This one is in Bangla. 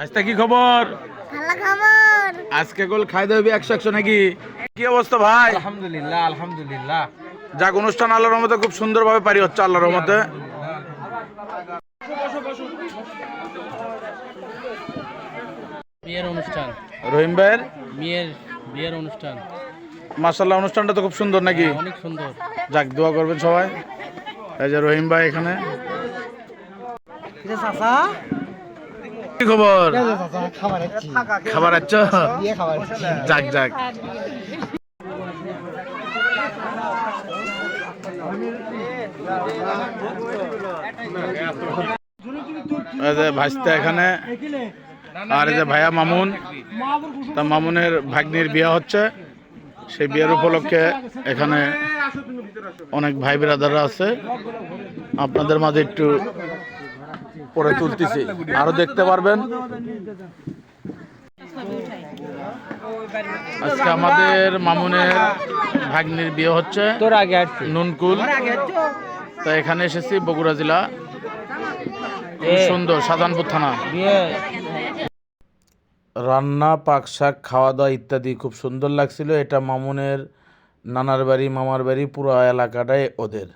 আজকে কি খবর? ভালো খবর। আজকে গোল খাই দেবে 100 নাকি? কি অবস্থা ভাই? আলহামদুলিল্লাহ আলহামদুলিল্লাহ। যাক, অনুষ্ঠান আল্লাহর রহমতে খুব সুন্দরভাবে পারি হচ্ছে আল্লাহর রহমতে। বিয়ের অনুষ্ঠান, রহিম ভাইয়ের বিয়ের অনুষ্ঠান মাশাআল্লাহ, অনুষ্ঠানটা তো খুব সুন্দর নাকি? অনেক সুন্দর। যাক, দোয়া করবেন সবাই। এই যে রহিম ভাই এখানে। কি খবর? খাবার আচ্ছ? যাক যাক। এই যে ভাইস্তা এখানে, আর এই যে ভাইয়া মামুন, তা মামুনের ভাগ্নির বিয়ে হচ্ছে। সেই বিয়ের উপলক্ষে এখানে অনেক ভাই বিরাদাররা আছে, আপনাদের মাঝে একটু পরে তুলতেছি, আরো দেখতে পারবেন। আজকে আমাদের মামুনের ভাগ্নির বিয়ে হচ্ছে তোর আগে আসছি। নুনকুল, তা এখানে এসেছি বগুড়া জেলা, খুব সুন্দর শাহজাহানপুর থানা। রান্না, পাক শাক, খাওয়া দাওয়া ইত্যাদি খুব সুন্দর লাগছিল। এটা মামুনের নানার বাড়ি, মামার বাড়ি, পুরো এলাকাটাই ওদের।